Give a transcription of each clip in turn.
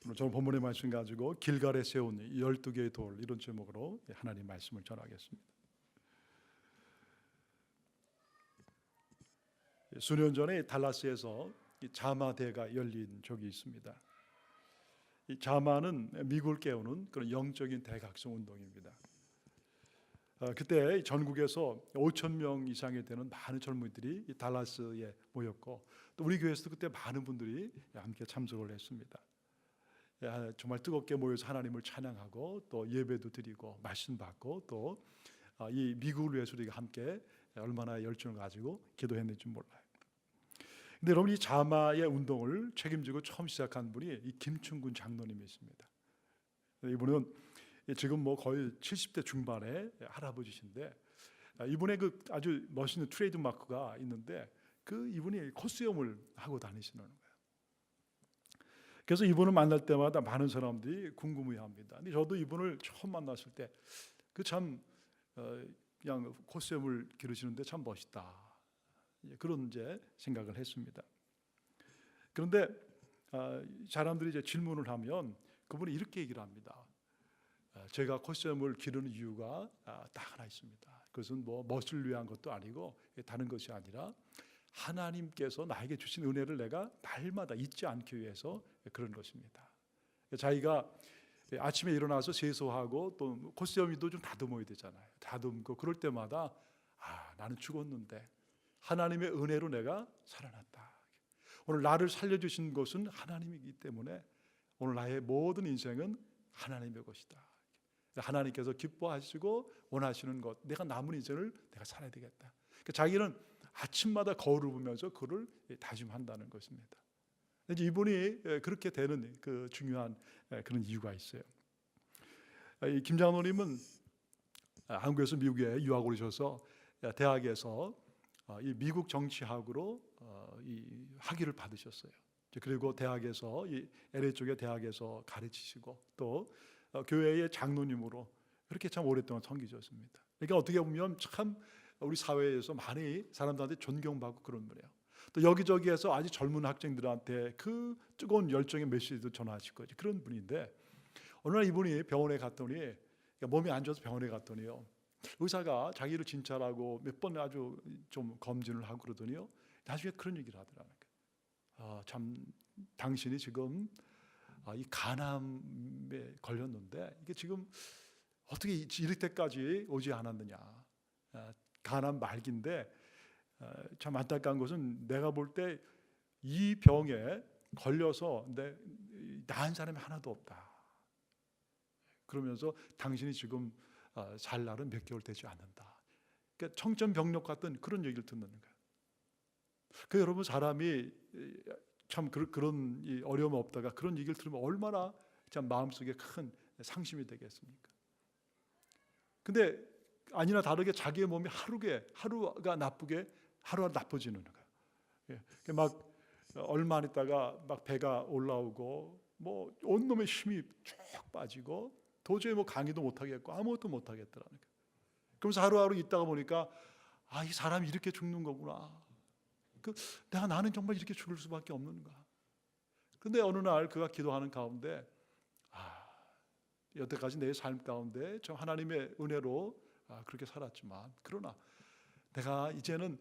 오늘 저는 본문의 말씀 가지고 길갈에 세운 12개의 돌, 이런 제목으로 하나님 말씀을 전하겠습니다. 수년 전에 달라스에서 자마대가 열린 적이 있습니다. 이 자마는 미국을 깨우는 그런 영적인 대각성 운동입니다. 그때 전국에서 5천 명 이상이 되는 많은 젊은이들이 이 달라스에 모였고, 또 우리 교회에서도 그때 많은 분들이 함께 참석을 했습니다. 정말 뜨겁게 모여서 하나님을 찬양하고 또 예배도 드리고 말씀 받고 또 이 미국을 위해서 우리가 함께 얼마나 열정을 가지고 기도했는지 몰라요. 근데 여러분, 이 자마의 운동을 책임지고 처음 시작한 분이 이 김충근 장로님이 있습니다. 이분은 지금 뭐 거의 70대 중반의 할아버지신데, 이분의 그 아주 멋있는 트레이드 마크가 있는데, 이분이 코스염을 하고 다니시는 거예요. 그래서 이분을 만날 때마다 많은 사람들이 궁금해합니다. 근데 저도 이분을 처음 만났을 때 참 그냥 코스염을 기르시는데 참 멋있다, 그런 이제 생각을 했습니다. 그런데 사람들이 이제 질문을 하면 그분이 이렇게 얘기를 합니다. 제가 코스염을 기르는 이유가 딱 하나 있습니다. 그것은 뭐 멋을 위한 것도 아니고 다른 것이 아니라 하나님께서 나에게 주신 은혜를 내가 날마다 잊지 않기 위해서 그런 것입니다. 자기가 아침에 일어나서 세수하고 또 코스염이도 좀 다듬어야 되잖아요. 다듬고 그럴 때마다 나는 죽었는데 하나님의 은혜로 내가 살아났다. 오늘 나를 살려주신 것은 하나님이기 때문에 오늘 나의 모든 인생은 하나님의 것이다. 하나님께서 기뻐하시고 원하시는 것, 내가 남은 인생을 내가 살아야 되겠다. 자기는 아침마다 거울을 보면서 그를 다짐한다는 것입니다. 이분이 그렇게 되는 그 중요한 그런 이유가 있어요. 이 김 장로님은 한국에서 미국에 유학을 오셔서 대학에서 이 미국 정치학으로 이 학위를 받으셨어요. 그리고 대학에서 이 LA 쪽의 대학에서 가르치시고 또 교회의 장로님으로 그렇게 참 오랫동안 섬기셨습니다. 그러니까 어떻게 보면 참 우리 사회에서 많이 사람들한테 존경받고 그런 분이에요. 또 여기저기에서 아주 젊은 학생들한테 그 뜨거운 열정의 메시지도 전하시고 그런 분인데, 어느 날 이분이 병원에 갔더니, 몸이 안 좋아서 병원에 갔더니요, 의사가 자기를 진찰하고 몇 번 아주 좀 검진을 하고 그러더니요, 나중에 그런 얘기를 하더라고요. 참 당신이 지금 이 간암에 걸렸는데 이게 지금 어떻게 이럴 때까지 오지 않았느냐. 간암 말기인데 참 안타까운 것은 내가 볼 때 이 병에 걸려서 나은 사람이 하나도 없다. 그러면서 당신이 지금 살 날은 몇 개월 되지 않는다. 그러니까 청천벽력 같은 그런 얘기를 듣는 거예요. 여러분, 사람이 참 그런 어려움 없다가 그런 얘기를 들으면 얼마나 참 마음속에 큰 상심이 되겠습니까? 근데 아니나 다르게 자기의 몸이 하루가 나쁘게 하루가 나빠지는 거예요. 막 얼마 안 있다가 막 배가 올라오고 뭐 온몸에 힘이 쭉 빠지고 도저히 뭐 강의도 못 하겠고 아무것도 못 하겠더라는 거예요. 그러면서 하루하루 있다가 보니까 이 사람이 이렇게 죽는 거구나. 나는 정말 이렇게 죽을 수밖에 없는가. 그런데 어느 날 그가 기도하는 가운데 여태까지 내 삶 가운데 저 하나님의 은혜로 그렇게 살았지만, 그러나 내가 이제는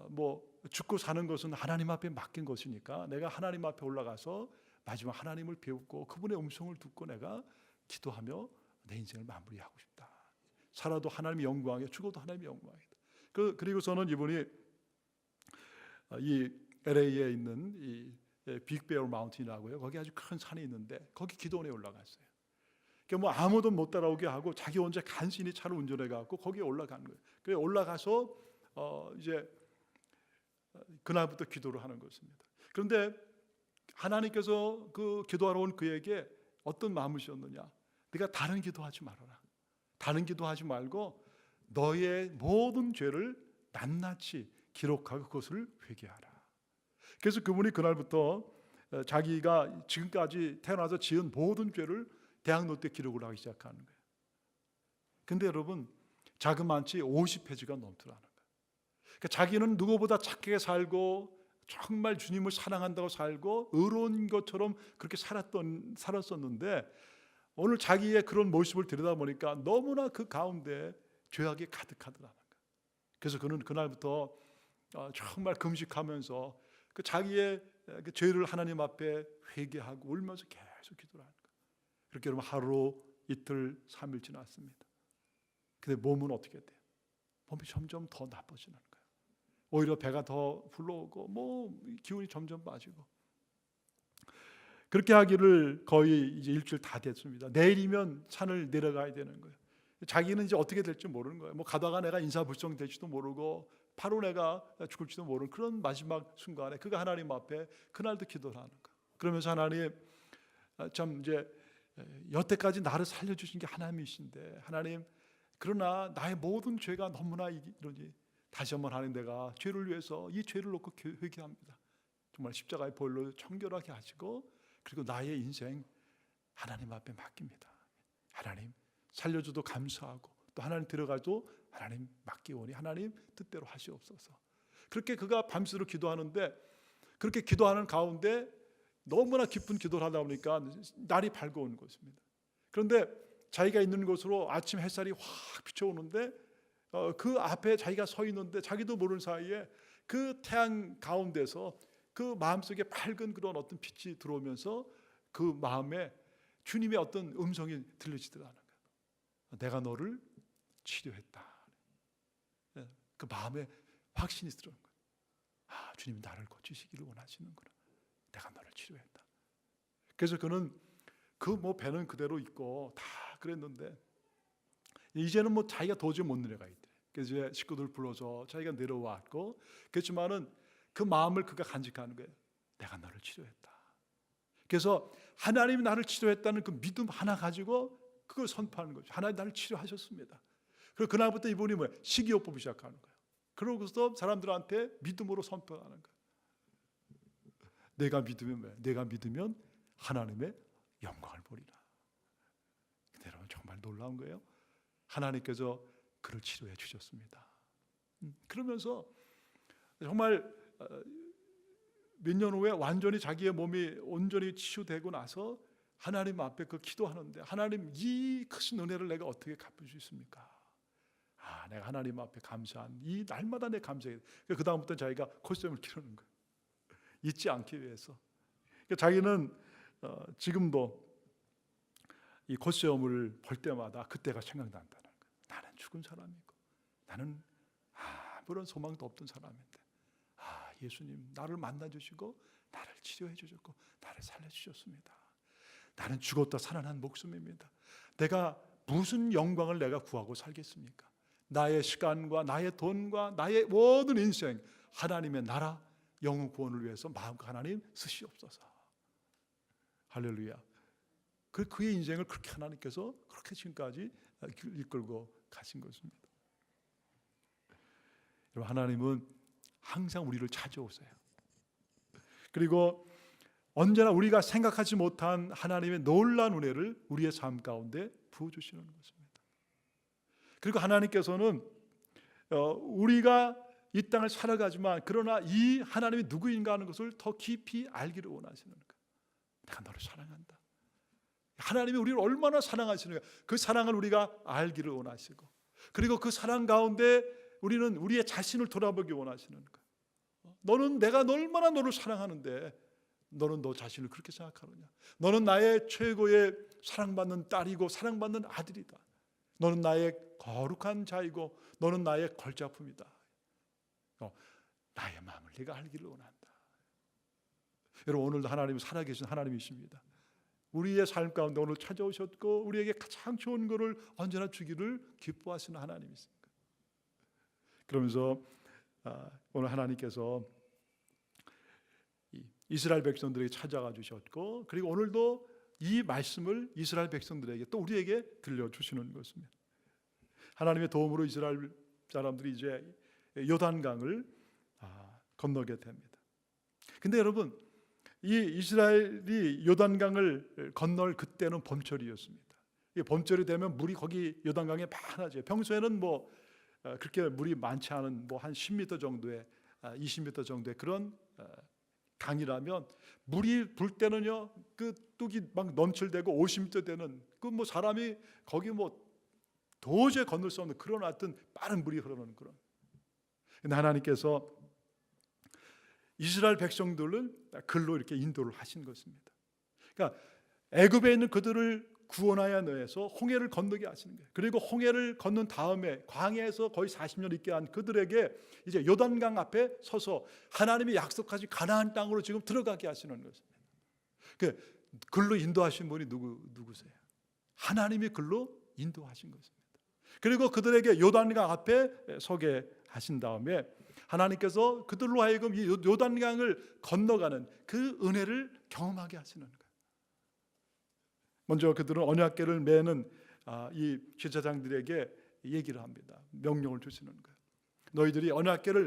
뭐 죽고 사는 것은 하나님 앞에 맡긴 것이니까 내가 하나님 앞에 올라가서 마지막 하나님을 배우고 그분의 음성을 듣고 내가 기도하며 내 인생을 마무리하고 싶다. 살아도 하나님의 영광에, 죽어도 하나님의 영광이다. 그리고서는 이분이 이 LA에 있는 이 빅베어 마운틴이라고요. 거기 아주 큰 산이 있는데 거기 기도원에 올라갔어요. 그러니까 뭐 아무도 못 따라오게 하고 자기 혼자 간신히 차를 운전해 갖고 거기에 올라간 거예요. 그래 올라가서 이제 그날부터 기도를 하는 것입니다. 그런데 하나님께서 그 기도하러 온 그에게 어떤 마음을 주셨느냐? 네가 다른 기도하지 말아라. 다른 기도하지 말고 너의 모든 죄를 낱낱이 기록하고 그것을 회개하라. 그래서 그분이 그날부터 자기가 지금까지 태어나서 지은 모든 죄를 대학노트에 기록을 하기 시작하는 거예요. 근데 여러분, 자그만치 50페이지가 넘더라는 거예요. 그러니까 자기는 누구보다 착하게 살고 정말 주님을 사랑한다고 살고 의로운 것처럼 그렇게 살았었는데 오늘 자기의 그런 모습을 들여다보니까 너무나 그 가운데 죄악이 가득하더라는 거예요. 그래서 그는 그날부터 정말 금식하면서 그 자기의 그 죄를 하나님 앞에 회개하고 울면서 계속 기도를 하는 거예요. 그렇게 여러분 하루, 이틀, 3일 지났습니다. 근데 몸은 어떻게 돼요? 몸이 점점 더 나빠지는 거예요. 오히려 배가 더 불러오고 뭐 기운이 점점 빠지고 그렇게 하기를 거의 이제 일주일 다 됐습니다. 내일이면 산을 내려가야 되는 거예요. 자기는 이제 어떻게 될지 모르는 거예요. 뭐 가다가 내가 인사불성 될지도 모르고 바로 내가 죽을지도 모르는 그런 마지막 순간에 그가 하나님 앞에 그날도 기도를 하는 거예요. 그러면서 하나님 참 이제 여태까지 나를 살려주신 게 하나님이신데 하나님 그러나 나의 모든 죄가 너무나 이러니 다시 한번 하는 내가 죄를 위해서 이 죄를 놓고 회개합니다. 정말 십자가의 보혈로 청결하게 하시고 그리고 나의 인생 하나님 앞에 맡깁니다. 하나님 살려줘도 감사하고 또 하나님 들어가도 하나님 맡기오니 하나님 뜻대로 하시옵소서. 그렇게 그가 밤새도록 기도하는데 그렇게 기도하는 가운데 너무나 깊은 기도를 하다 보니까 날이 밝아오는 것입니다. 그런데 자기가 있는 곳으로 아침 햇살이 확 비춰오는데 그 앞에 자기가 서 있는데 자기도 모르는 사이에 그 태양 가운데서 그 마음속에 밝은 그런 어떤 빛이 들어오면서 그 마음에 주님의 어떤 음성이 들려지더라는 거예요. 내가 너를 치료했다. 그 마음에 확신이 들어오는 거예요. 아, 주님이 나를 고치시기를 원하시는구나. 내가 너를 치료했다. 그래서 그는 그 뭐 배는 그대로 있고 다 그랬는데 이제는 뭐 자기가 도저히 못 내려가 있대. 그래서 이제 식구들 불러서 자기가 내려왔고 그렇지만은 그 마음을 그가 간직하는 거예요. 내가 너를 치료했다. 그래서 하나님이 나를 치료했다는 그 믿음 하나 가지고 그걸 선포하는 거죠. 하나님 나를 치료하셨습니다. 그리고 그날부터 이분이 뭐야? 식이요법을 시작하는 거예요. 그러고서 사람들한테 믿음으로 선포하는 거예요. 내가 믿으면 뭐야? 내가 믿으면 하나님의 영광을 보리라. 근데 여러분 정말 놀라운 거예요. 하나님께서 그를 치료해 주셨습니다. 그러면서 정말 몇 년 후에 완전히 자기의 몸이 온전히 치유되고 나서 하나님 앞에 그 기도하는데 하나님 이 크신 은혜를 내가 어떻게 갚을 수 있습니까? 아, 내가 하나님 앞에 감사한 이 날마다 내 감사해. 그 다음부터 자기가 콧셈을 키우는 거예요. 잊지 않기 위해서. 그러니까 자기는 지금도 이 콧시험을 볼 때마다 그때가 생각난다는 거예요. 나는 죽은 사람이고 나는 아무런 소망도 없던 사람인데 예수님 나를 만나주시고 나를 치료해 주셨고 나를 살려주셨습니다. 나는 죽었다 살아난 목숨입니다. 내가 무슨 영광을 내가 구하고 살겠습니까? 나의 시간과 나의 돈과 나의 모든 인생 하나님의 나라 영혼 구원을 위해서 마음껏 하나님 쓰시옵소서. 할렐루야. 그의 인생을 그렇게 하나님께서 그렇게 지금까지 이끌고 가신 것입니다. 여러분 하나님은 항상 우리를 찾아오세요. 그리고 언제나 우리가 생각하지 못한 하나님의 놀라운 은혜를 우리의 삶 가운데 부어주시는 것입니다. 그리고 하나님께서는 우리가 이 땅을 살아가지만 그러나 이 하나님이 누구인가 하는 것을 더 깊이 알기를 원하시는 거예요. 내가 너를 사랑한다. 하나님이 우리를 얼마나 사랑하시는가 그 사랑을 우리가 알기를 원하시고 그리고 그 사랑 가운데 우리는 우리의 자신을 돌아보기 원하시는 거예요. 너는 내가 얼마나 너를 사랑하는데 너는 너 자신을 그렇게 생각하느냐. 너는 나의 최고의 사랑받는 딸이고 사랑받는 아들이다. 너는 나의 거룩한 자이고 너는 나의 걸작품이다. 나의 마음을 네가 알기를 원한다. 여러분 오늘도 하나님은 살아계신 하나님이십니다. 우리의 삶 가운데 오늘 찾아오셨고 우리에게 가장 좋은 것을 언제나 주기를 기뻐하시는 하나님이십니다. 그러면서 오늘 하나님께서 이스라엘 백성들에게 찾아가 주셨고 그리고 오늘도 이 말씀을 이스라엘 백성들에게 또 우리에게 들려주시는 것입니다. 하나님의 도움으로 이스라엘 사람들이 이제 요단강을 건너게 됩니다. 근데 여러분 이 이스라엘이 요단강을 건널 그때는 봄철이었습니다. 봄철이 되면 물이 거기 요단강에 많아져요. 평소에는 뭐 그렇게 물이 많지 않은 뭐 한 10m 정도의 20m 정도의 그런 강이라면 물이 불 때는요 그 뚝이 막 넘칠대고 50m 되는 그 뭐 사람이 거기 뭐 도저히 건널 수 없는 그런 어떤 빠른 물이 흐르는 그런. 근데 하나님께서 이스라엘 백성들을 글로 이렇게 인도를 하신 것입니다. 그러니까 애굽에 있는 그들을 구원하여 내서 홍해를 건너게 하시는 거예요. 그리고 홍해를 건넌 다음에 광야에서 거의 40년 있게 한 그들에게 이제 요단강 앞에 서서 하나님이 약속하신 가나안 땅으로 지금 들어가게 하시는 것입니다. 그 글로 인도하신 분이 누구세요? 하나님이 글로 인도하신 것입니다. 그리고 그들에게 요단강 앞에 서게 하신 다음에 하나님께서 그들로 하여금 이 요단강을 건너가는 그 은혜를 경험하게 하시는 거예요. 먼저 그들은 언약궤를 매는 이 제사장들에게 얘기를 합니다. 명령을 주시는 거예요. 너희들이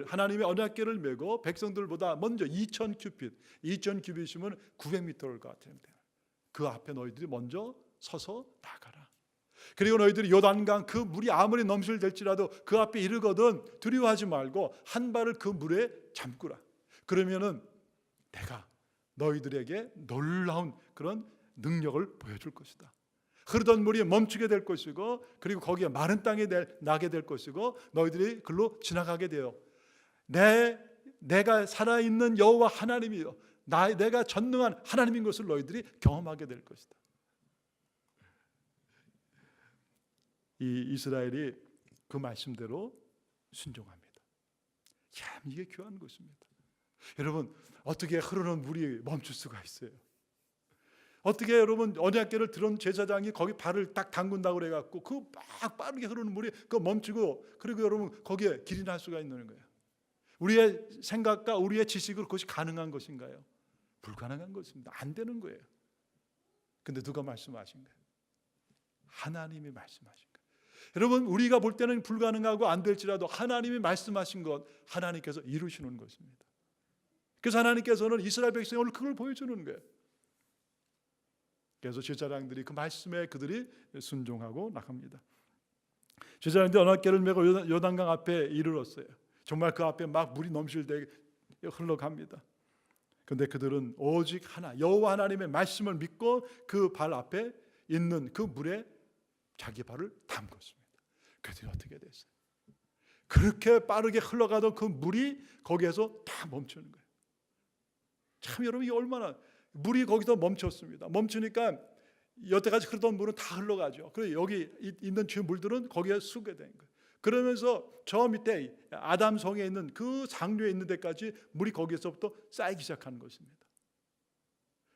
하나님의 언약궤를 메고 백성들보다 먼저 2000규빗이면 900m를 같아요. 그 앞에 너희들이 먼저 서서 나가라. 그리고 너희들이 요단강 그 물이 아무리 넘실댈지라도 그 앞에 이르거든 두려워하지 말고 한 발을 그 물에 잠그라. 그러면은 내가 너희들에게 놀라운 그런 능력을 보여줄 것이다. 흐르던 물이 멈추게 될 것이고 그리고 거기에 마른 땅이 나게 될 것이고 너희들이 글로 지나가게 되어 내가 살아있는 여호와 하나님이요 내가 전능한 하나님인 것을 너희들이 경험하게 될 것이다. 이 이스라엘이 그 말씀대로 순종합니다. 참 이게 귀한 것입니다. 여러분 어떻게 흐르는 물이 멈출 수가 있어요? 어떻게 여러분 언약궤를 들은 제사장이 거기 발을 딱 담근다고 그래갖고 그 막 빠르게 흐르는 물이 그 멈추고 그리고 여러분 거기에 길이 날 수가 있는 거예요? 우리의 생각과 우리의 지식으로 그것이 가능한 것인가요? 불가능한 것입니다. 안 되는 거예요. 근데 누가 말씀하신 거예요? 하나님이 말씀하신 거예요. 여러분 우리가 볼 때는 불가능하고 안 될지라도 하나님이 말씀하신 것 하나님께서 이루시는 것입니다. 그래서 하나님께서는 이스라엘 백성에 오늘 그걸 보여주는 거예요. 그래서 제사장들이 그 말씀에 그들이 순종하고 나갑니다. 제사장들이 언약궤를 메고 요단강 앞에 이르렀어요. 정말 그 앞에 막 물이 넘실대게 흘러갑니다. 그런데 그들은 오직 하나 여호와 하나님의 말씀을 믿고 그 발 앞에 있는 그 물에 자기 발을 담궜습니다. 그들이 어떻게 됐어요? 그렇게 빠르게 흘러가던 그 물이 거기에서 다 멈추는 거예요. 참 여러분 이게 얼마나 물이 거기서 멈췄습니다. 멈추니까 여태까지 흐르던 물은 다 흘러가죠. 그리고 여기 있는 주 물들은 거기에 쓰게 된 거예요. 그러면서 저 밑에 아담성에 있는 그 상류에 있는 데까지 물이 거기서부터 쌓이기 시작하는 것입니다.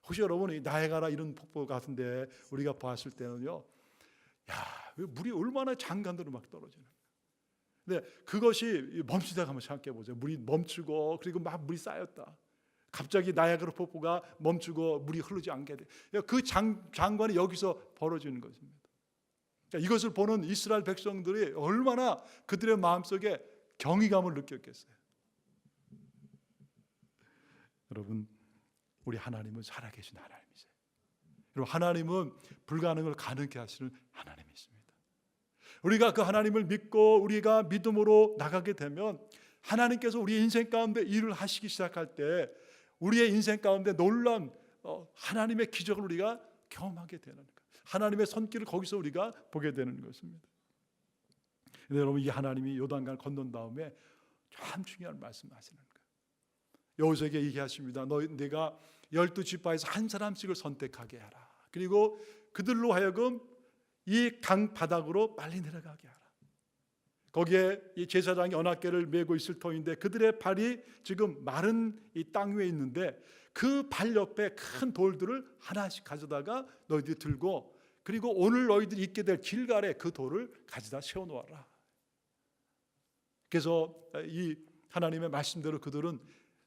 혹시 여러분 이 나야가라 이런 폭포 같은데 우리가 봤을 때는요, 물이 얼마나 장관으로 막 떨어지는 거예요. 근데 그것이 멈추다가 한번 생각해 보세요. 물이 멈추고 그리고 막 물이 쌓였다. 갑자기 나야가라 폭포가 멈추고 물이 흐르지 않게 돼. 그 장관이 여기서 벌어지는 것입니다. 이것을 보는 이스라엘 백성들이 얼마나 그들의 마음속에 경이감을 느꼈겠어요. 여러분, 우리 하나님은 살아계신 하나님이세요. 여러분, 하나님은 불가능을 가능케 하시는 하나님이십니다. 우리가 그 하나님을 믿고 우리가 믿음으로 나가게 되면 하나님께서 우리 인생 가운데 일을 하시기 시작할 때 우리의 인생 가운데 놀라운 하나님의 기적을 우리가 경험하게 되는 거예요. 하나님의 손길을 거기서 우리가 보게 되는 것입니다. 근데 여러분 이 하나님이 요단강을 건넌 다음에 참 중요한 말씀하시는 거예요. 여호수아에게 얘기하십니다. 내가 12지파에서 한 사람씩을 선택하게 하라. 그리고 그들로 하여금 이 강 바닥으로 빨리 내려가게 하라. 거기에 이 제사장이 언약궤를 메고 있을 터인데 그들의 발이 지금 마른 이 땅 위에 있는데 그 발 옆에 큰 돌들을 하나씩 가져다가 너희들이 들고 그리고 오늘 너희들이 있게 될 길갈에 그 돌을 가져다 세워놓아라. 그래서 이 하나님의 말씀대로 그들은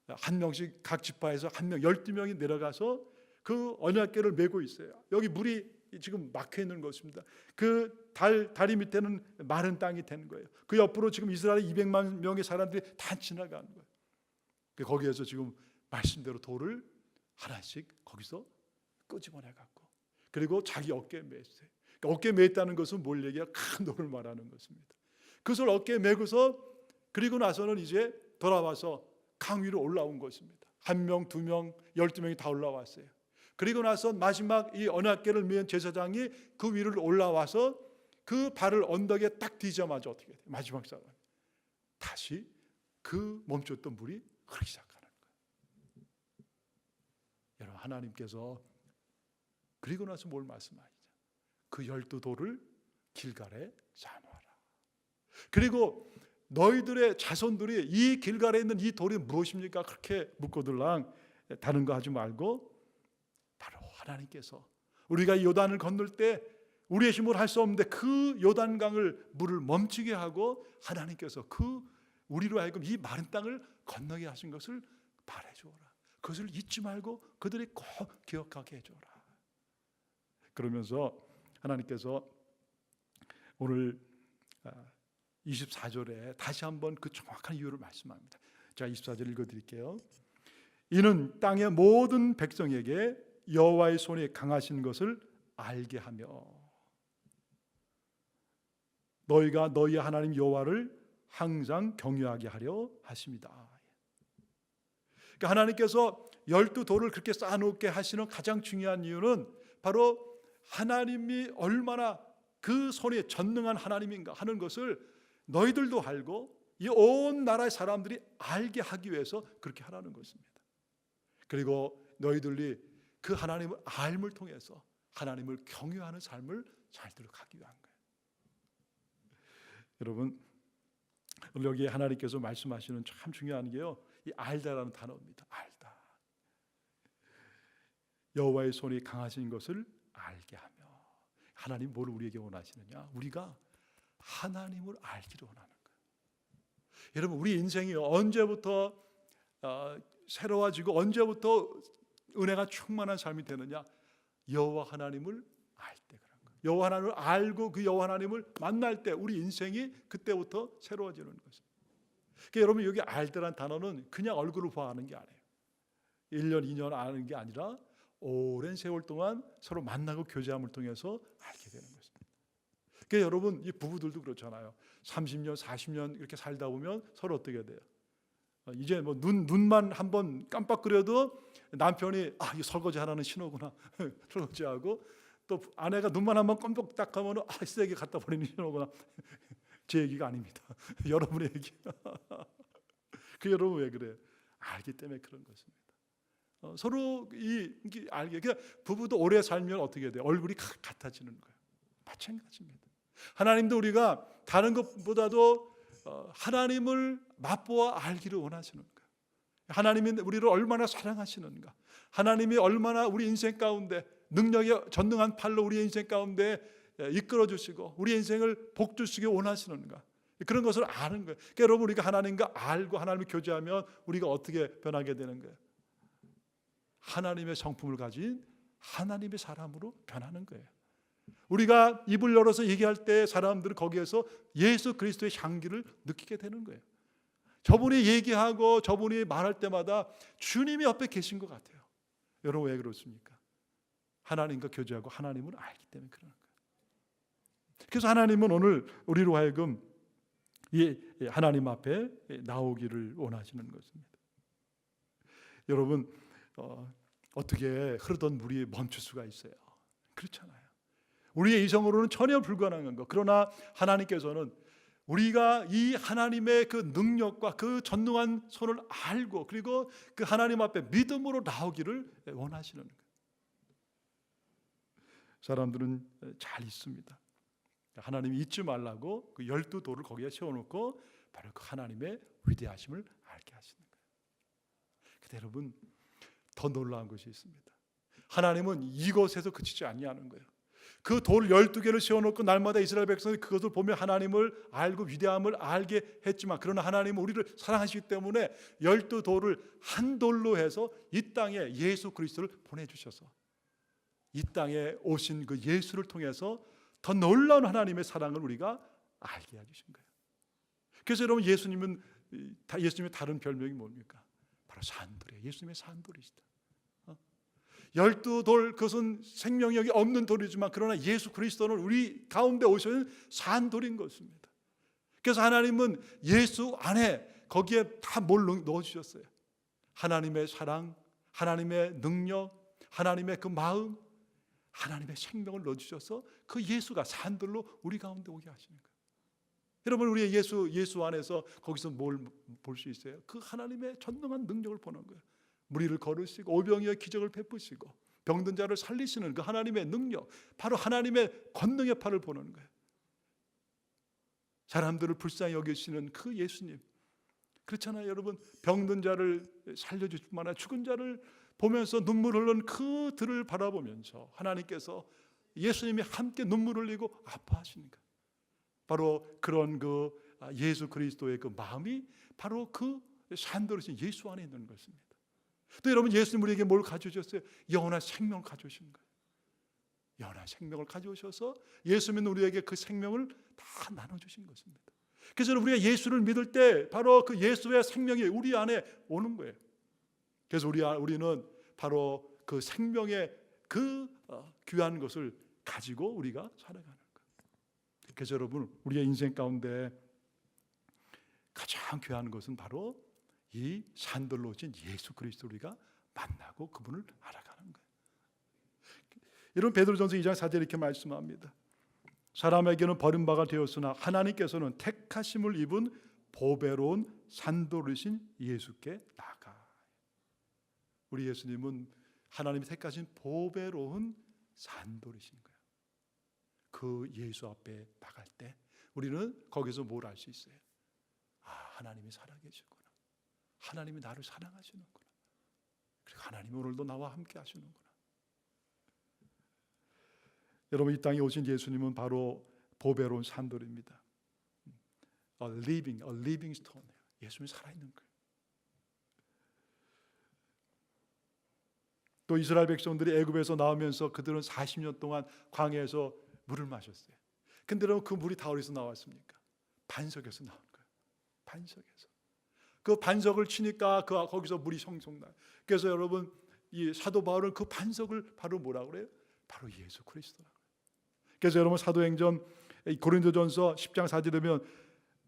한 명씩 각 지파에서 한 명 12명이 내려가서 그 언약궤를 메고 있어요. 여기 물이 지금 막혀 있는 것입니다. 그 다리 밑에는 마른 땅이 되는 거예요. 그 옆으로 지금 이스라엘 200만 명의 사람들이 다 지나가는 거예요. 거기에서 지금 말씀대로 돌을 하나씩 거기서 끄집어내 갖고 그리고 자기 어깨에 맸어요. 그러니까 어깨에 맸다는 것은 뭘 얘기해요? 큰 돌을 말하는 것입니다. 그것을 어깨에 메고서 그리고 나서는 이제 돌아와서 강 위로 올라온 것입니다. 1명, 2명, 12명이 다 올라왔어요. 그리고 나서 마지막 이 언약궤를 메은 제사장이 그 위를 올라와서 그 발을 언덕에 딱 디자마자 어떻게 돼요? 마지막 사람 다시 그 멈췄던 물이 흐르기 시작하는 거예요. 여러분, 하나님께서 그리고 나서 뭘 말씀하시죠? 그 12돌을 길갈에 쌓아놓아라. 그리고 너희들의 자손들이 이 길갈에 있는 이 돌이 무엇입니까? 그렇게 묻고들랑 다른 거 하지 말고 바로 하나님께서 우리가 요단을 건널 때 우리의 힘으로 할 수 없는데 그 요단강을 물을 멈추게 하고 하나님께서 그 우리로 하여금 이 마른 땅을 건너게 하신 것을 바라주어라. 그것을 잊지 말고 그들이 꼭 기억하게 해줘라. 그러면서 하나님께서 오늘 24절에 다시 한번 그 정확한 이유를 말씀합니다. 자, 24절 읽어드릴게요. 이는 땅의 모든 백성에게 여호와의 손이 강하신 것을 알게 하며 너희가 너희 하나님 여호와를 항상 경외하게 하려 하십니다. 그러니까 하나님께서 12돌을 그렇게 쌓아놓게 하시는 가장 중요한 이유는 바로 하나님이 얼마나 그 손에 전능한 하나님인가 하는 것을 너희들도 알고 이 온 나라의 사람들이 알게 하기 위해서 그렇게 하라는 것입니다. 그리고 너희들이 그 하나님을 알을 통해서 하나님을 경외하는 삶을 살도록 하기 위한 거예요. 여러분, 오늘 여기 하나님께서 말씀하시는 참 중요한 게요, 이 알다라는 단어입니다. 알다. 여호와의 손이 강하신 것을 알게 하며, 하나님 뭘 우리에게 원하시느냐? 우리가 하나님을 알기를 원하는 거예요. 여러분, 우리 인생이 언제부터 새로워지고 언제부터 은혜가 충만한 삶이 되느냐? 여호와 하나님을 알 때 그런 거예요. 여호와 하나님을 알고 그 여호와 하나님을 만날 때 우리 인생이 그때부터 새로워지는 것입니다. 그러니까 여러분, 여기 알다라는 단어는 그냥 얼굴을 보아하는 게 아니에요. 1년, 2년 아는 게 아니라 오랜 세월 동안 서로 만나고 교제함을 통해서 알게 되는 것입니다. 그러니까 여러분, 이 부부들도 그렇잖아요. 30년, 40년 이렇게 살다 보면 서로 어떻게 돼요? 이제 뭐 눈만 한번 깜빡거려도 남편이 이 설거지 하라는 신호구나 설거지하고, 또 아내가 눈만 한번 깜빡하면 세게 갖다 버리는 신호구나. 제 얘기가 아닙니다. 여러분의 얘기. 그 여러분 왜 그래요? 알기 때문에 그런 것입니다. 서로 알게. 그러니까 부부도 오래 살면 어떻게 돼요? 얼굴이 같아지는 거예요. 마찬가지입니다. 하나님도 우리가 다른 것보다도 하나님을 맛보아 알기를 원하시는 거예요. 하나님이 우리를 얼마나 사랑하시는가, 하나님이 얼마나 우리 인생 가운데 능력의 전능한 팔로 우리 인생 가운데 이끌어 주시고 우리 인생을 복 주시기 원하시는가, 그런 것을 아는 거예요. 그러니까 여러분, 우리가 하나님과 알고 하나님을 교제하면 우리가 어떻게 변하게 되는 거예요? 하나님의 성품을 가진 하나님의 사람으로 변하는 거예요. 우리가 입을 열어서 얘기할 때 사람들은 거기에서 예수 그리스도의 향기를 느끼게 되는 거예요. 저분이 얘기하고 저분이 말할 때마다 주님이 옆에 계신 것 같아요. 여러분, 왜 그렇습니까? 하나님과 교제하고 하나님을 알기 때문에 그러는 거예요. 그래서 하나님은 오늘 우리로 하여금 이 하나님 앞에 나오기를 원하시는 것입니다. 여러분, 어떻게 흐르던 물이 멈출 수가 있어요? 그렇잖아요. 우리의 이성으로는 전혀 불가능한 것. 그러나 하나님께서는 우리가 이 하나님의 그 능력과 그 전능한 손을 알고 그리고 그 하나님 앞에 믿음으로 나오기를 원하시는 거예요. 사람들은 잘 잊습니다. 하나님이 잊지 말라고 그 12돌을 거기에 세워놓고 바로 그 하나님의 위대하심을 알게 하시는 거예요. 근데 여러분, 더 놀라운 것이 있습니다. 하나님은 이것에서 그치지 아니하는 거예요. 그 돌 12개를 세워놓고 날마다 이스라엘 백성이 그것을 보며 하나님을 알고 위대함을 알게 했지만, 그러나 하나님은 우리를 사랑하시기 때문에 12돌을 한 돌로 해서 이 땅에 예수 그리스도를 보내주셔서 이 땅에 오신 그 예수를 통해서 더 놀라운 하나님의 사랑을 우리가 알게 해주신 거예요. 그래서 여러분, 예수님의 다른 별명이 뭡니까? 바로 산돌이에요. 예수님의 산돌이시다. 12돌, 그것은 생명력이 없는 돌이지만 그러나 예수 그리스도는 우리 가운데 오신 산돌인 것입니다. 그래서 하나님은 예수 안에 거기에 다 뭘 넣어주셨어요? 하나님의 사랑, 하나님의 능력, 하나님의 그 마음, 하나님의 생명을 넣어주셔서 그 예수가 산들로 우리 가운데 오게 하시는 거예요. 여러분, 우리의 예수 안에서 거기서 뭘 볼 수 있어요? 그 하나님의 전능한 능력을 보는 거예요. 무리를 걸으시고 오병이어 기적을 베푸시고 병든 자를 살리시는 그 하나님의 능력, 바로 하나님의 권능의 팔을 보는 거예요. 사람들을 불쌍히 여기시는 그 예수님, 그렇잖아요. 여러분, 병든 자를 살려주실 뿐만 아니라 죽은 자를 보면서 눈물 흘리는 그들을 바라보면서 하나님께서, 예수님이 함께 눈물 흘리고 아파하시는 거예요. 바로 그런 그 예수 그리스도의 그 마음이 바로 그 산들으신 예수 안에 있는 것입니다. 또 여러분, 예수님 우리에게 뭘 가져오셨어요? 영원한 생명을 가져오신 거예요. 영원한 생명을 가져오셔서 예수님은 우리에게 그 생명을 다 나눠주신 것입니다. 그래서 우리가 예수를 믿을 때 바로 그 예수의 생명이 우리 안에 오는 거예요. 그래서 우리는 바로 그 생명의 그 귀한 것을 가지고 우리가 살아가는 거예요. 그래서 여러분, 우리의 인생 가운데 가장 귀한 것은 바로 이 산들로 오신 예수 그리스도 우리가 만나고 그분을 알아가는 거예요. 여러분, 베드로전서 2장 4절에 이렇게 말씀합니다. 사람에게는 버림바가 되었으나 하나님께서는 택하심을 입은 보배로운 산돌이신 예수께 나가. 우리 예수님은 하나님이 택하신 보배로운 산돌이신 거예요. 그 예수 앞에 나갈 때 우리는 거기서 뭘 알 수 있어요? 아, 하나님이 살아계시구나. 하나님이 나를 사랑하시는구나. 그리고 하나님이 오늘도 나와 함께 하시는구나. 여러분, 이 땅에 오신 예수님은 바로 보배로운 산돌입니다. A living stone. 예수님이 살아있는 거예요. 또 이스라엘 백성들이 애굽에서 나오면서 그들은 40년 동안 광야에서 물을 마셨어요. 근데 여러분, 그 물이 다 어디서 나왔습니까? 반석에서 나온 거예요. 반석에서. 그 반석을 치니까 거기서 물이 송송 나요. 그래서 여러분, 이 사도 바울은 그 반석을 바로 뭐라고 그래요? 바로 예수 그리스도라고. 그래서 여러분, 사도행전 고린도전서 10장 4절에 보면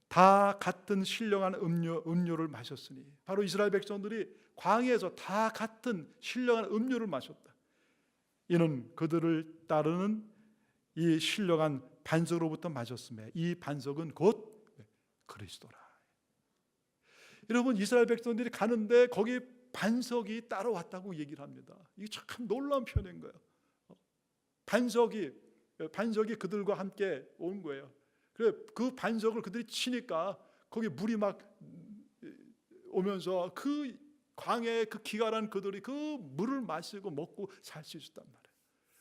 다 같은 신령한 음료를 마셨으니, 바로 이스라엘 백성들이 광야에서 다 같은 신령한 음료를 마셨다. 이는 그들을 따르는 이 신령한 반석으로부터 마셨음에 이 반석은 곧 그리스도라. 여러분, 이스라엘 백성들이 가는데 거기 반석이 따라왔다고 얘기를 합니다. 이게 참 놀라운 표현인 거예요. 반석이 그들과 함께 온 거예요. 그래, 그 반석을 그들이 치니까 거기 물이 막 오면서 그 광야의 그 기갈한 그들이 그 물을 마시고 먹고 살 수 있었단 말이에요.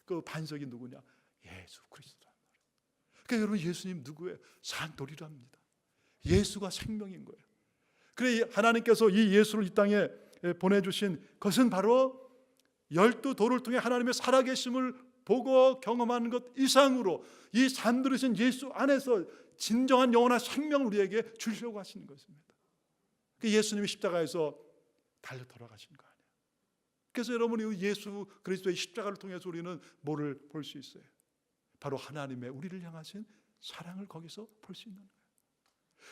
그 반석이 누구냐? 예수 그리스도란 말이에요. 그러니까 여러분, 예수님 누구예요? 산돌이랍니다. 예수가 생명인 거예요. 그래, 하나님께서 이 예수를 이 땅에 보내주신 것은 바로 12돌을 통해 하나님의 살아계심을 보고 경험하는 것 이상으로 이 산들으신 예수 안에서 진정한 영원한 생명을 우리에게 주시려고 하시는 것입니다. 그 예수님이 십자가에서 달려 돌아가신 거 아니에요. 그래서 여러분이 예수 그리스도의 십자가를 통해서 우리는 뭐를 볼 수 있어요? 바로 하나님의 우리를 향하신 사랑을 거기서 볼 수 있는 거예요.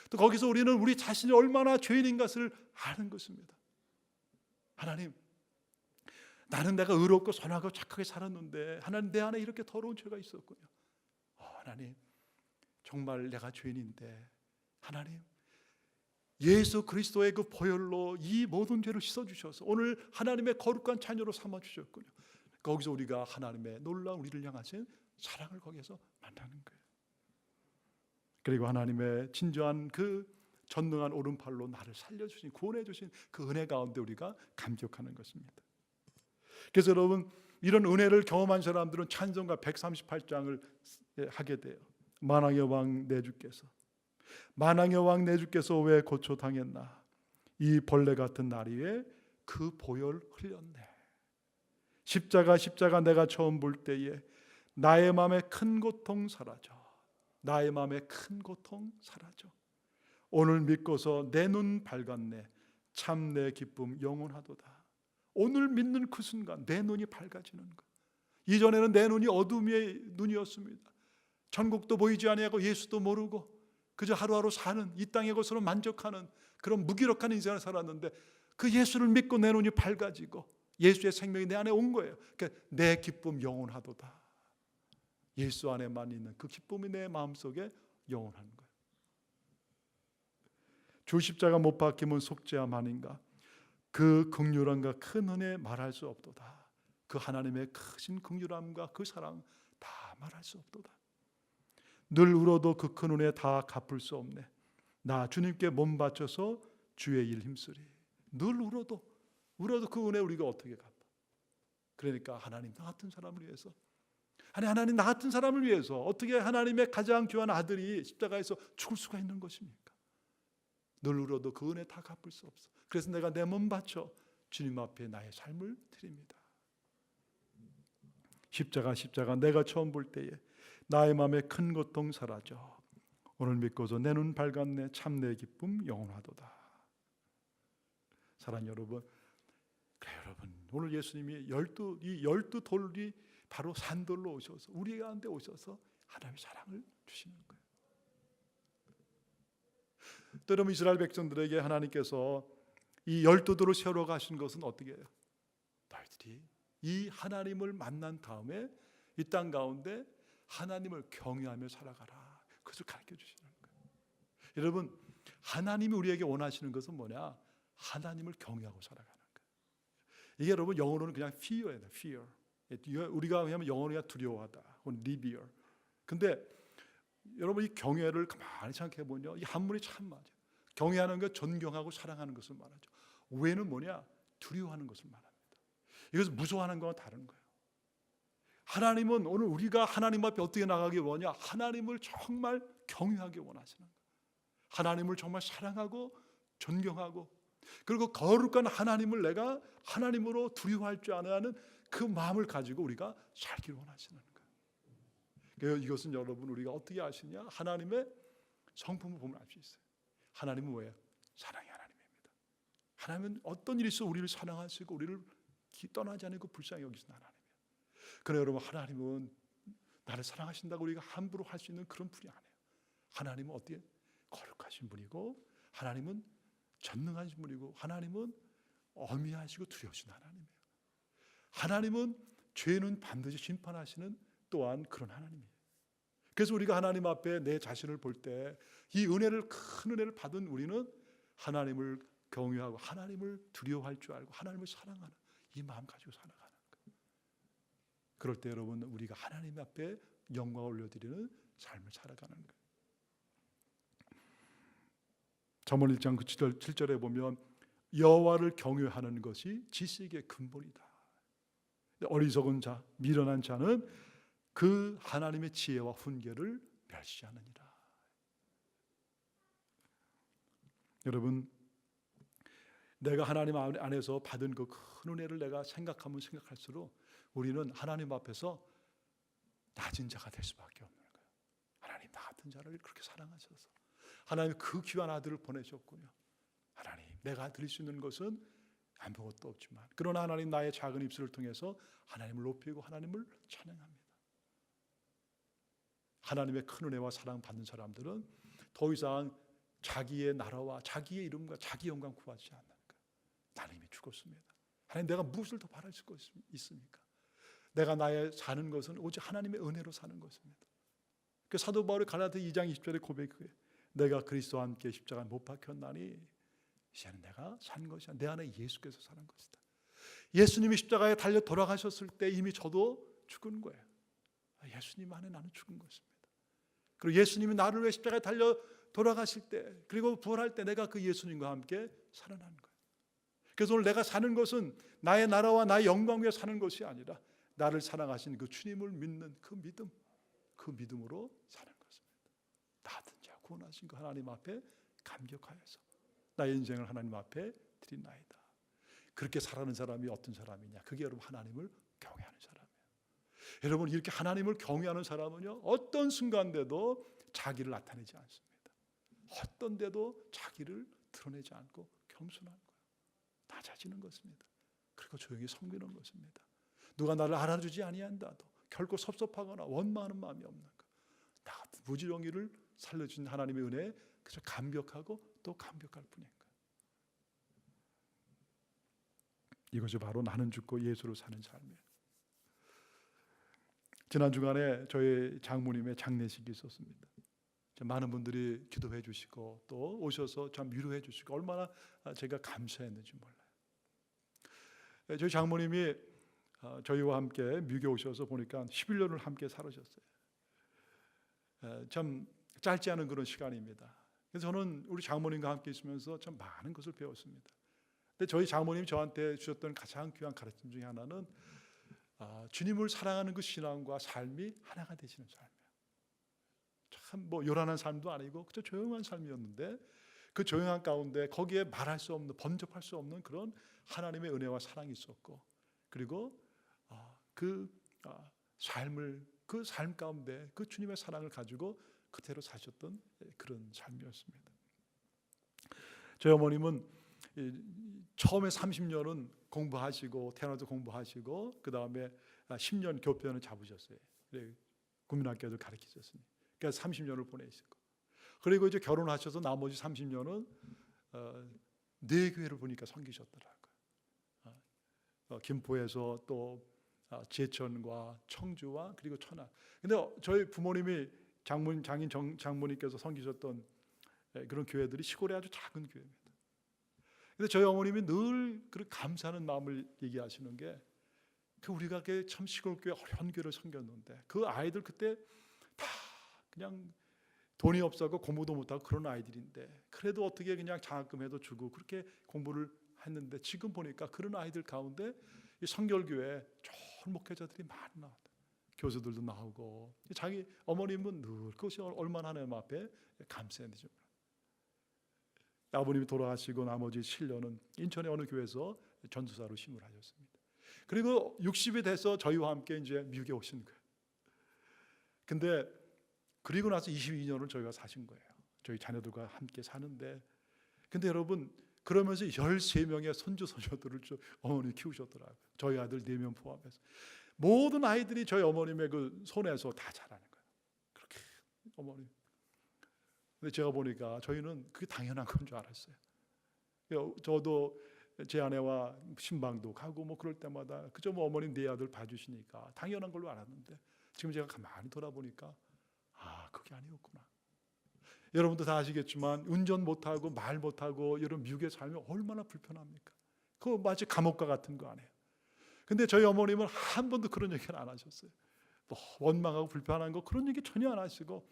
또 거기서 우리는 우리 자신이 얼마나 죄인인 것을 아는 것입니다. 하나님, 나는 내가 의롭고 선하고 착하게 살았는데 하나님, 내 안에 이렇게 더러운 죄가 있었군요. 하나님, 정말 내가 죄인인데 하나님, 예수 그리스도의 그 보혈로 이 모든 죄를 씻어주셔서 오늘 하나님의 거룩한 자녀로 삼아주셨군요. 거기서 우리가 하나님의 놀라운 우리를 향하신 사랑을 거기서 만나는 거예요. 그리고 하나님의 진정한 그 전능한 오른팔로 나를 살려주신, 구원해주신 그 은혜 가운데 우리가 감격하는 것입니다. 그래서 여러분, 이런 은혜를 경험한 사람들은 찬송가 138장을 하게 돼요. 만왕의 왕 내 주께서, 만왕의 왕 내 주께서 왜 고초당했나, 이 벌레 같은 날 위에 그 보혈 흘렸네. 십자가 내가 처음 볼 때에 나의 마음에 큰 고통 사라져. 나의 마음에 큰 고통 사라져. 오늘 믿고서 내 눈 밝았네. 참 내 기쁨 영원하도다. 오늘 믿는 그 순간 내 눈이 밝아지는 것. 이전에는 내 눈이 어둠의 눈이었습니다. 천국도 보이지 아니하고 예수도 모르고 그저 하루하루 사는 이 땅의 것으로 만족하는 그런 무기력한 인생을 살았는데, 그 예수를 믿고 내 눈이 밝아지고 예수의 생명이 내 안에 온 거예요. 그러니까 내 기쁨 영원하도다. 예수 안에만 있는 그 기쁨이 내 마음속에 영원한 거예요. 주 십자가 못 박힘은 속죄함 아닌가. 그 긍휼함과 큰 은혜 말할 수 없도다. 그 하나님의 크신 긍휼함과 그 사랑 다 말할 수 없도다. 늘 울어도 그 큰 은혜 다 갚을 수 없네. 나 주님께 몸 바쳐서 주의 일 힘쓰리. 늘 울어도 그 은혜 우리가 어떻게 갚아? 그러니까 하나님 나 같은 사람을 위해서, 하나님 나 같은 사람을 위해서 어떻게 하나님의 가장 귀한 아들이 십자가에서 죽을 수가 있는 것입니까? 늘 울어도 그 은혜 다 갚을 수 없어. 그래서 내가 내 몸 바쳐 주님 앞에 나의 삶을 드립니다. 십자가 내가 처음 볼 때에 나의 마음에 큰 고통 사라져. 오늘 믿고서 내 눈 밝았네. 참 내 기쁨 영원하도다. 사랑하는 여러분, 그래 여러분, 오늘 예수님이 열두 돌이 바로 산돌로 오셔서 우리 가운데 오셔서 하나님의 사랑을 주시는 거예요. 또 여러분, 이스라엘 백성들에게 하나님께서 이 12돌을 세워 가신 것은 어떻게 해요? 너희들이 이 하나님을 만난 다음에 이 땅 가운데 하나님을 경외하며 살아가라. 그것을 가르쳐 주시는 거예요. 여러분, 하나님이 우리에게 원하시는 것은 뭐냐? 하나님을 경외하고 살아가는 거예요. 이게 여러분 영어로는 그냥 fear예요. fear. 우리가 그냥 영어로 두려워하다 혹은 revere. 근데 여러분, 이 경외를 가만히 생각해 보면요, 이 한문이 참 맞아요. 경외하는 것, 존경하고 사랑하는 것을 말하죠. 외는 뭐냐? 두려워하는 것을 말합니다. 이것은 무서워하는 것과 다른 거예요. 하나님은 오늘 우리가 하나님 앞에 어떻게 나가기 원하냐? 하나님을 정말 경외하기 원하시는 거예요. 하나님을 정말 사랑하고 존경하고, 그리고 거룩한 하나님을 내가 하나님으로 두려워할 줄 아는 그 마음을 가지고 우리가 살기를 원하시는 거예요. 이것은 여러분 우리가 어떻게 아시냐? 하나님의 성품을 보면 알 수 있어요. 하나님은 뭐예요? 사랑의 하나님입니다. 하나님은 어떤 일이 있어 우리를 사랑하시고 우리를 떠나지 않고 불쌍히 여기시는 하나님이에요. 그래 여러분, 하나님은 나를 사랑하신다고 우리가 함부로 할 수 있는 그런 분이 아니에요. 하나님은 어떻게 거룩하신 분이고, 하나님은 전능하신 분이고, 하나님은 엄미하시고 두려우신 하나님이에요. 하나님은 죄는 반드시 심판하시는 또한 그런 하나님이에요. 그래서 우리가 하나님 앞에 내 자신을 볼 때 이 은혜를, 큰 은혜를 받은 우리는 하나님을 경외하고 하나님을 두려워할 줄 알고 하나님을 사랑하는 이 마음 가지고 살아가는 거예요. 그럴 때 여러분, 우리가 하나님 앞에 영광을 올려드리는 삶을 살아가는 거예요. 잠언 1장 7절에 보면 여호와를 경외하는 것이 지식의 근본이다. 어리석은 자, 미련한 자는 그 하나님의 지혜와 훈계를 멸시하느니라. 여러분, 내가 하나님 안에서 받은 그 큰 은혜를 내가 생각하면 생각할수록 우리는 하나님 앞에서 낮은 자가 될 수밖에 없는 거예요. 하나님, 나 같은 자를 그렇게 사랑하셔서 하나님 그 귀한 아들을 보내셨군요. 하나님, 내가 드릴 수 있는 것은 아무것도 없지만, 그러나 하나님 나의 작은 입술을 통해서 하나님을 높이고 하나님을 찬양합니다. 하나님의 큰 은혜와 사랑 받는 사람들은 더 이상 자기의 나라와 자기의 이름과 자기 영광 구하지 않는 거예요. 나는 이미 죽었습니다. 하나님, 내가 무엇을 더 바랄 수 있습니까? 내가 나의 사는 것은 오직 하나님의 은혜로 사는 것입니다. 그 사도 바울이 갈라디아 2장 20절에 고백해, 내가 그리스도와 함께 십자가에 못 박혔나니 이제는 내가 산 것이 아니라 내 안에 예수께서 사는 것이다. 예수님이 십자가에 달려 돌아가셨을 때 이미 저도 죽은 거예요. 예수님 안에 나는 죽은 것입니다. 그리고 예수님이 나를 위해 십자가에 달려 돌아가실 때, 그리고 부활할 때 내가 그 예수님과 함께 살아나는 거예요. 그래서 오늘 내가 사는 것은 나의 나라와 나의 영광 위에 사는 것이 아니라 나를 사랑하신 그 주님을 믿는 그 믿음, 그 믿음으로 사는 것입니다. 나 같은 자 구원하신 그 하나님 앞에 감격하여서 나의 인생을 하나님 앞에 드린나이다. 그렇게 살아가는 사람이 어떤 사람이냐? 그게 여러분 하나님을 경외하는 사람이에요. 여러분, 이렇게 하나님을 경외하는 사람은요, 어떤 순간대도 자기를 나타내지 않습니다. 어떤 데도 자기를 드러내지 않고 겸손한 거예요. 낮아지는 것입니다. 그리고 조용히 섬기는 것입니다. 누가 나를 알아주지 아니한다도 결코 섭섭하거나 원망하는 마음이 없는 것. 나 같은 무지렁이를 살려준 하나님의 은혜에 그저 감격하고 또 감격할 뿐인 거예요. 이것이 바로 나는 죽고 예수로 사는 삶이에요. 지난 주간에 저희 장모님의 장례식이 있었습니다. 많은 분들이 기도해 주시고 또 오셔서 참 위로해 주시고 얼마나 제가 감사했는지 몰라요. 저희 장모님이 저희와 함께 미국에 오셔서 보니까 11년을 함께 살으셨어요. 참 짧지 않은 그런 시간입니다. 그래서 저는 우리 장모님과 함께 있으면서 참 많은 것을 배웠습니다. 근데 저희 장모님이 저한테 주셨던 가장 귀한 가르침 중에 하나는 주님을 사랑하는 그 신앙과 삶이 하나가 되시는 삶이에요. 참 뭐 요란한 삶도 아니고 그저 조용한 삶이었는데 그 조용한 가운데 거기에 말할 수 없는, 범접할 수 없는 그런 하나님의 은혜와 사랑이 있었고, 그리고 그 삶을, 그 삶 가운데 그 주님의 사랑을 가지고 그대로 사셨던 그런 삶이었습니다. 저희 어머님은 처음에 30년은 공부하시고 태어나서 공부하시고 그 다음에 10년 교편을 잡으셨어요. 국민학교도 가르치셨으니 그래서 30년을 보내시고, 그리고 이제 결혼하셔서 나머지 30년은 네 교회를 보니까 섬기셨더라고요. 김포에서 또 제천과 청주와 그리고 천안. 근데 저희 부모님이 장모님께서 섬기셨던 그런 교회들이 시골의 아주 작은 교회입니다. 근데 저희 어머님이 늘 그 감사하는 마음을 얘기하시는 게, 우리가 참 시골 교회 어려운 교회를 섬겼는데 그 아이들 그때 다 그냥 돈이 없어서 공부도 못하고 그런 아이들인데 그래도 어떻게 그냥 장학금해도 주고 그렇게 공부를 했는데, 지금 보니까 그런 아이들 가운데 이 성결교회 좋은 목회자들이 많이 나왔다. 교수들도 나오고, 자기 어머님은 늘 그것이 얼마나 하나님 앞에 감사했는지. 아버님이 돌아가시고 나머지 7년은 인천의 어느 교회에서 전도사로 심을 하셨습니다. 그리고 60이 돼서 저희와 함께 이제 미국에 오신 거예요. 근데 그리고 나서 22년을 저희가 사신 거예요. 저희 자녀들과 함께 사는데, 근데 여러분 그러면서 13명의 손주 손녀들을 어머니 키우셨더라고요. 저희 아들 4명 포함해서 모든 아이들이 저희 어머님의 그 손에서 다 자라는 거예요. 그렇게 어머니. 근데 제가 보니까 저희는 그게 당연한 건 줄 알았어요. 저도 제 아내와 신방도 가고 뭐 그럴 때마다 그저 뭐 어머님 네 아들 봐주시니까 당연한 걸로 알았는데, 지금 제가 가만히 돌아보니까 그게 아니었구나. 여러분도 다 아시겠지만 운전 못하고 말 못하고 이런 미국에 살면 얼마나 불편합니까? 그거 마치 감옥과 같은 거 아니에요. 근데 저희 어머님은 한 번도 그런 얘기를 안 하셨어요. 뭐 원망하고 불편한 거 그런 얘기 전혀 안 하시고,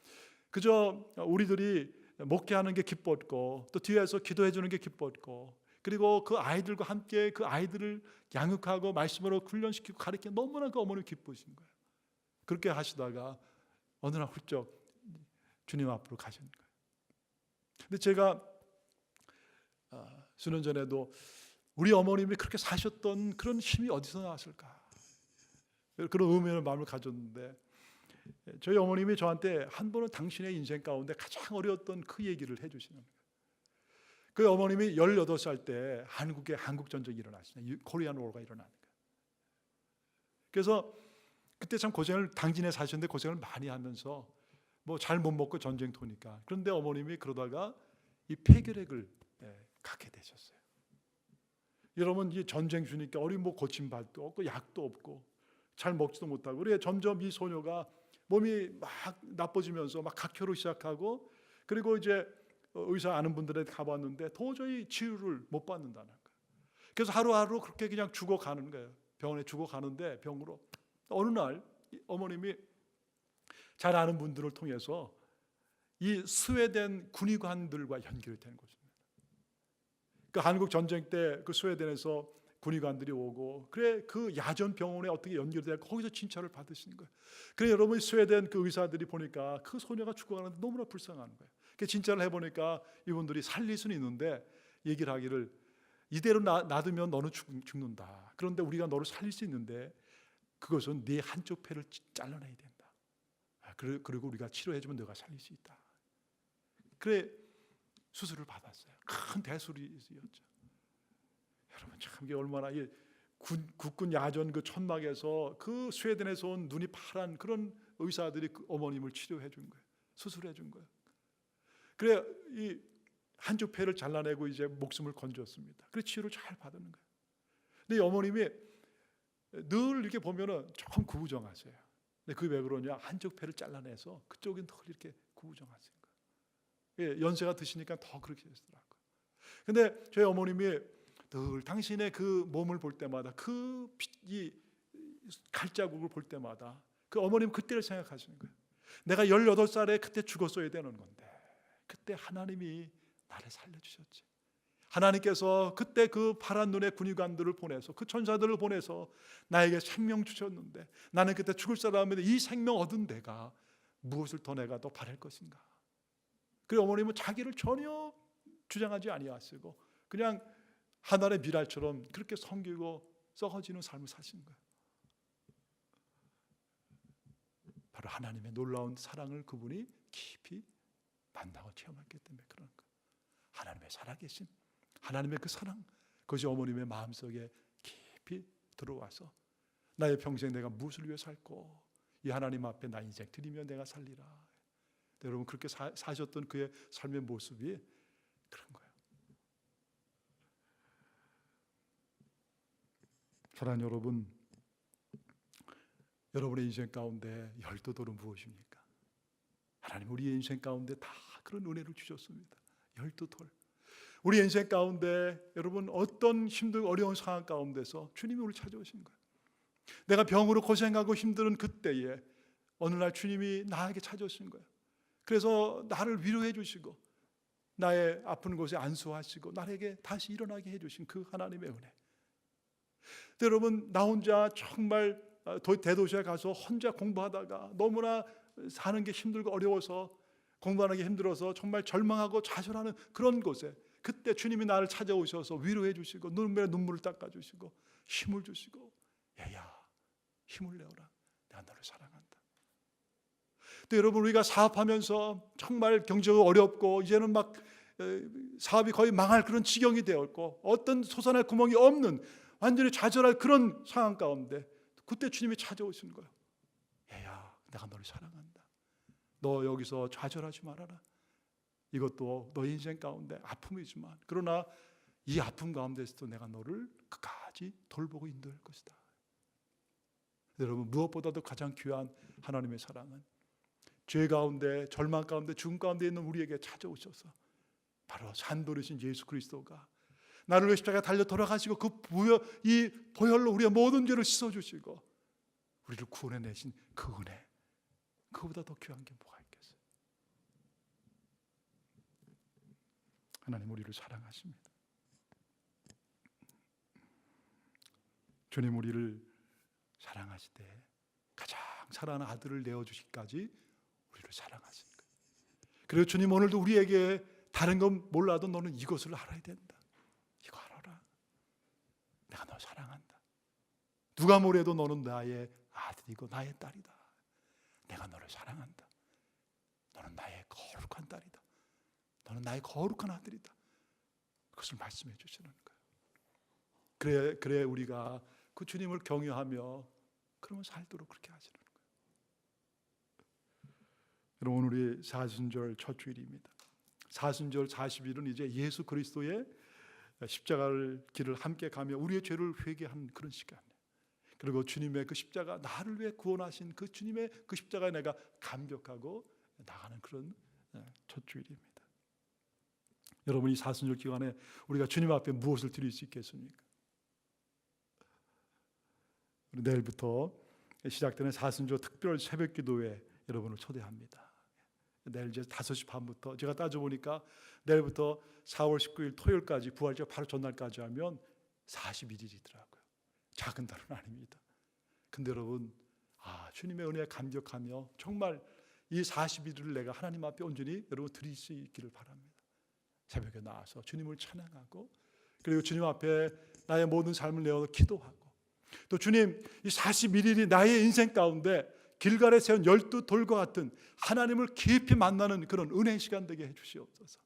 그저 우리들이 목회하는 게 기뻤고 또 뒤에서 기도해 주는 게 기뻤고, 그리고 그 아이들과 함께 그 아이들을 양육하고 말씀으로 훈련시키고 가르치는 너무나 그 어머니 기쁘신 거예요. 그렇게 하시다가 어느 날 훌쩍 주님 앞으로 가신 거예요. 근데 제가 수년 전에도 우리 어머님이 그렇게 사셨던 그런 힘이 어디서 나왔을까, 그런 의문의 마음을 가졌는데, 저희 어머님이 저한테 한 번은 당신의 인생 가운데 가장 어려웠던 그 얘기를 해주시는 거예요. 그 어머님이 18살 때 한국에 한국전쟁이 일어났어요. 코리안 워가 일어나는 거예요. 그래서 그때 참 고생을, 당진에 사셨는데 고생을 많이 하면서 뭐 잘 못 먹고 전쟁터니까. 그런데 어머님이 그러다가 이 폐결핵을 갖게 되셨어요. 여러분 이 전쟁 주니까 어리 뭐 고침발도 없고 약도 없고 잘 먹지도 못하고, 그래 점점 이 소녀가 몸이 막 나빠지면서 막 각혈을 시작하고, 그리고 이제 의사 아는 분들한테 가봤는데 도저히 치유를 못 받는다는 거예요. 그래서 하루하루 그렇게 그냥 죽어가는 거예요. 병원에 죽어가는데 병으로 어느 날 어머님이 잘 아는 분들을 통해서 이 스웨덴 군의관들과 연결이 된 것입니다. 그 한국 전쟁 때 그 스웨덴에서 군의관들이 오고, 그래 그 야전 병원에 어떻게 연결돼 거기서 진찰을 받으신 거예요. 그래 여러분 스웨덴 그 의사들이 보니까 그 소녀가 죽어가는데 너무나 불쌍한 거예요. 그 진찰을 해보니까 이분들이 살릴 수는 있는데 얘기를 하기를, 이대로 놔두면 너는 죽는다. 그런데 우리가 너를 살릴 수 있는데 그것은 네 한쪽 폐를 잘라내야 된다. 그리고 우리가 치료해주면 너가 살릴 수 있다. 그래 수술을 받았어요. 큰 대수술이었죠. 여러분 참 이게 얼마나 국군 야전 그 천막에서 그 스웨덴에서 온 눈이 파란 그런 의사들이 그 어머님을 치료해 준 거예요. 수술해 준 거예요. 그래 이 한쪽 폐를 잘라내고 이제 목숨을 건졌습니다. 그래 치료를 잘 받는 거예요. 근데 어머님이 늘 이렇게 보면은 조금 구부정하세요. 근데 그게 왜 그러냐? 한쪽 배를 잘라내서 그쪽은 더 이렇게 구부정하신 거예요. 연세가 드시니까 더 그렇게 되시더라고요. 근데 저희 어머님이 늘 당신의 그 몸을 볼 때마다 이 갈자국을 볼 때마다 그 어머님 그때를 생각하시는 거예요. 내가 18살에 그때 죽었어야 되는 건데 그때 하나님이 나를 살려주셨지. 하나님께서 그때 그 파란 눈의 군의관들을 보내서 그 천사들을 보내서 나에게 생명 주셨는데 나는 그때 죽을 사람인데 이 생명 얻은 내가 무엇을 더 내가 더 바랄 것인가. 그리고 어머님은 자기를 전혀 주장하지 아니하시고 그냥 하늘의 미랄처럼 그렇게 섬기고 썩어지는 삶을 사신 거예요. 바로 하나님의 놀라운 사랑을 그분이 깊이 만나고 체험했기 때문에 그런 거예요. 하나님의 살아계신 하나님의 그 사랑, 그것이 어머님의 마음속에 깊이 들어와서 나의 평생 내가 무엇을 위해 살고 이 하나님 앞에 나 인생 드리며 내가 살리라. 여러분 그렇게 사셨던 그의 삶의 모습이 그런 거예요. 사랑하는 여러분, 여러분의 인생 가운데 12돌은 무엇입니까? 하나님 우리의 인생 가운데 다 그런 은혜를 주셨습니다. 12돌. 우리 인생 가운데 여러분 어떤 힘들고 어려운 상황 가운데서 주님이 우리를 찾아오신 거예요. 내가 병으로 고생하고 힘든 그때에 어느 날 주님이 나에게 찾아오신 거예요. 그래서 나를 위로해 주시고 나의 아픈 곳에 안수하시고 나에게 다시 일어나게 해주신 그 하나님의 은혜. 여러분 나 혼자 정말 대도시에 가서 혼자 공부하다가 너무나 사는 게 힘들고 어려워서 공부하는 게 힘들어서 정말 절망하고 좌절하는 그런 곳에 그때 주님이 나를 찾아오셔서 위로해 주시고 눈물에 눈물을 닦아주시고 힘을 주시고 얘야 힘을 내어라 내가 너를 사랑한다. 또 여러분 우리가 사업하면서 정말 경제가 어렵고 이제는 막 사업이 거의 망할 그런 지경이 되었고 어떤 솟아날 구멍이 없는 완전히 좌절할 그런 상황 가운데 그때 주님이 찾아오시는 거예요. 얘야 내가 너를 사랑한다. 너 여기서 좌절하지 말아라. 이것도 너 인생 가운데 아픔이지만 그러나 이 아픔 가운데서도 내가 너를 끝까지 돌보고 인도할 것이다. 여러분 무엇보다도 가장 귀한 하나님의 사랑은 죄 가운데 절망 가운데 죽음 가운데 있는 우리에게 찾아오셔서 바로 산돌이신 예수 그리스도가 나를 위해 십자가에 달려 돌아가시고 이 보혈로 우리의 모든 죄를 씻어주시고 우리를 구원해내신 그 은혜, 그보다 더 귀한 게 뭐가 있겠어요? 하나님 우리를 사랑하십니다. 주님 우리를 사랑하시되 가장 사랑하는 아들을 내어주시기까지 우리를 사랑하신 거예요. 그리고 주님 오늘도 우리에게 다른 건 몰라도 너는 이것을 알아야 된다. 이거 알아라. 내가 너 사랑한다. 누가 뭐래도 너는 나의 아들이고 나의 딸이다. 내가 너를 사랑한다. 너는 나의 거룩한 딸이다. 너는 나의 거룩한 아들이다. 그것을 말씀해 주시는 거예요. 그래 우리가 그 주님을 경외하며 그러면 살도록 그렇게 하시는 거예요. 여러분 오늘이 사순절 첫 주일입니다. 사순절 40일은 이제 예수 그리스도의 십자가를 길을 함께 가며 우리의 죄를 회개하는 그런 시간이에요. 그리고 주님의 그 십자가 나를 위해 구원하신 그 주님의 그 십자가에 내가 감격하고 나가는 그런 첫 주일입니다. 여러분 이 사순절 기간에 우리가 주님 앞에 무엇을 드릴 수 있겠습니까? 내일부터 시작되는 사순절 특별 새벽기도에 여러분을 초대합니다. 내일 이제 5시 반부터 제가 따져보니까 내일부터 4월 19일 토요일까지 부활절 바로 전날까지 하면 41일이더라고요. 작은 달은 아닙니다. 근데 여러분 주님의 은혜에 감격하며 정말 이 41일을 내가 하나님 앞에 온전히 여러분 드릴 수 있기를 바랍니다. 새벽에 나와서 주님을 찬양하고 그리고 주님 앞에 나의 모든 삶을 내어 기도하고 또 주님 이 41일이 나의 인생 가운데 길갈에 세운 12돌과 같은 하나님을 깊이 만나는 그런 은혜의 시간 되게 해주시옵소서.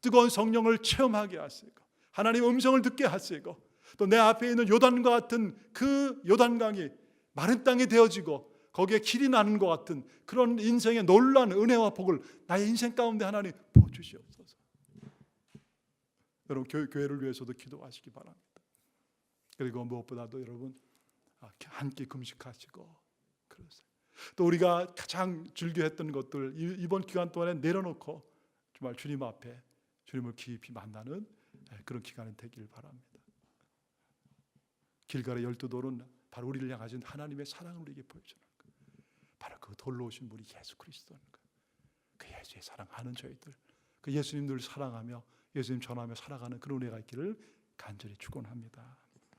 뜨거운 성령을 체험하게 하시고 하나님 음성을 듣게 하시고 또 내 앞에 있는 요단과 같은 그 요단강이 마른 땅이 되어지고 거기에 길이 나는 것 같은 그런 인생의 놀라운 은혜와 복을 나의 인생 가운데 하나님 부어주시옵소서. 여러분 교회를 위해서도 기도하시기 바랍니다. 그리고 무엇보다도 여러분 함께 금식하시고 그러세요. 또 우리가 가장 즐겨했던 것들 이번 기간 동안에 내려놓고 정말 주님 앞에 주님을 깊이 만나는 그런 기간이 되길 바랍니다. 길가의 12돌은 바로 우리를 향하신 하나님의 사랑을 우리에게 보여주는 거예요. 바로 그 돌로 오신 분이 예수 그리스도인 거예요. 그 예수의 사랑하는 저희들, 그 예수님들 사랑하며 예수님 전하며 살아가는 그런 은혜가 있기를 간절히 축원합니다.